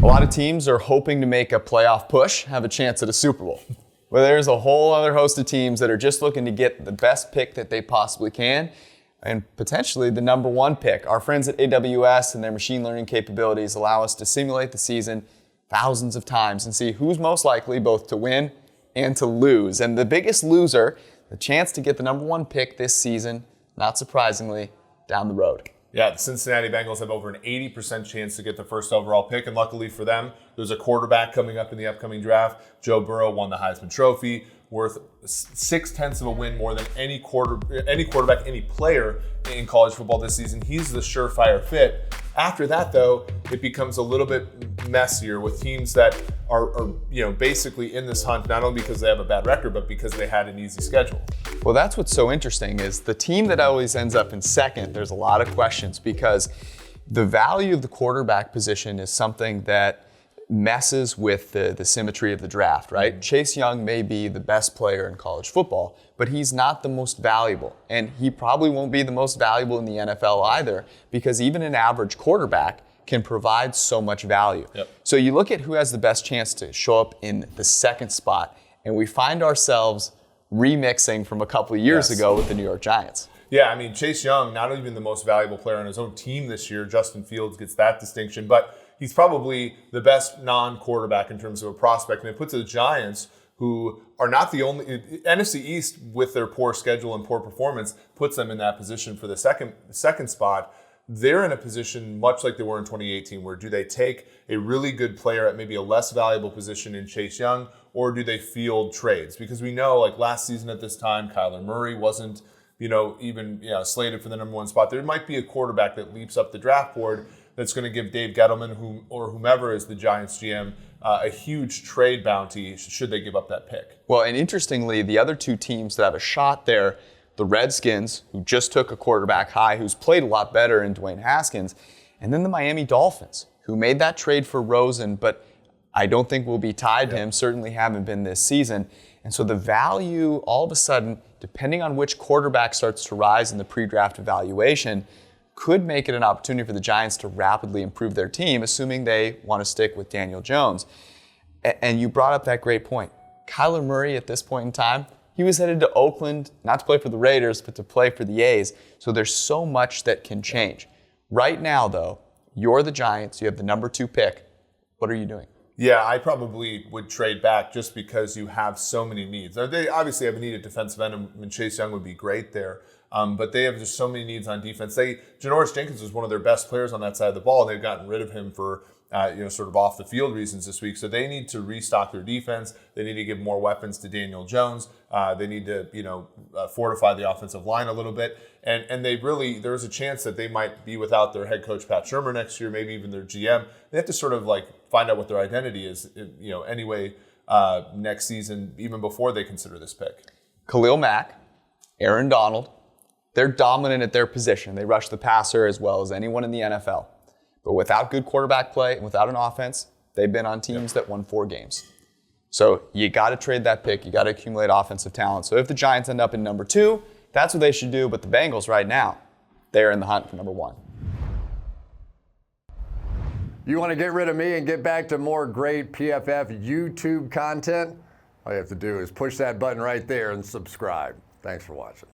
A lot of teams are hoping to make a playoff push, have a chance at a Super Bowl. Well, there's a whole other host of teams that are just looking to get the best pick that they possibly can, and potentially the number one pick. Our friends at AWS and their machine learning capabilities allow us to simulate the season thousands of times and see who's most likely both to win and to lose. And the biggest loser, the chance to get the number one pick this season, not surprisingly, down the road. Yeah, the Cincinnati Bengals have over an 80% chance to get the first overall pick, and luckily for them, there's a quarterback coming up in the upcoming draft. Joe Burrow won the Heisman Trophy, worth 0.6 of a win more than any quarterback, any player in college football this season. He's the surefire fit. After that, though, it becomes a little bit messier with teams that are basically in this hunt, not only because they have a bad record, but because they had an easy schedule. Well, that's what's so interesting is the team that always ends up in second, there's a lot of questions because the value of the quarterback position is something that messes with the symmetry of the draft, right? Mm-hmm. Chase Young may be the best player in college football, but he's not the most valuable. And he probably won't be the most valuable in the NFL either, because even an average quarterback can provide so much value. Yep. So you look at who has the best chance to show up in the second spot, and we find ourselves remixing from a couple of years ago with the New York Giants. Yeah, I mean, Chase Young, not even the most valuable player on his own team this year. Justin Fields gets that distinction, but he's probably the best non-quarterback in terms of a prospect. And it puts the Giants, who are not the only, NFC East with their poor schedule and poor performance, puts them in that position for the second spot. They're in a position much like they were in 2018, where do they take a really good player at maybe a less valuable position in Chase Young, or do they field trades? Because we know, like last season at this time, Kyler Murray wasn't even slated for the number one spot. There might be a quarterback that leaps up the draft board that's going to give Dave Gettleman or whomever is the Giants GM a huge trade bounty should they give up that pick. Well, and interestingly, the other two teams that have a shot there, the Redskins, who just took a quarterback high, who's played a lot better in Dwayne Haskins, and then the Miami Dolphins, who made that trade for Rosen, but I don't think will be tied to him, certainly haven't been this season. And so the value, all of a sudden, depending on which quarterback starts to rise in the pre-draft evaluation, could make it an opportunity for the Giants to rapidly improve their team, assuming they want to stick with Daniel Jones. And you brought up that great point. Kyler Murray, at this point in time, he was headed to Oakland, not to play for the Raiders, but to play for the A's. So there's so much that can change. Right now, though, you're the Giants. You have the number 2 pick. What are you doing? Yeah, I probably would trade back just because you have so many needs. They obviously have a need at defensive end, and Chase Young would be great there. But they have just so many needs on defense. Janoris Jenkins was one of their best players on that side of the ball, and they've gotten rid of him for sort of off the field reasons this week. So they need to restock their defense. They need to give more weapons to Daniel Jones. They need to fortify the offensive line a little bit. And there's a chance that they might be without their head coach Pat Shurmur next year, maybe even their GM. They have to sort of find out what their identity is, anyway, next season, even before they consider this pick. Khalil Mack, Aaron Donald, they're dominant at their position. They rush the passer as well as anyone in the NFL. But without good quarterback play and without an offense, they've been on teams that won 4 games. So you got to trade that pick. You got to accumulate offensive talent. So if the Giants end up in number 2, that's what they should do. But the Bengals right now, they're in the hunt for number 1. You want to get rid of me and get back to more great PFF YouTube content? All you have to do is push that button right there and subscribe. Thanks for watching.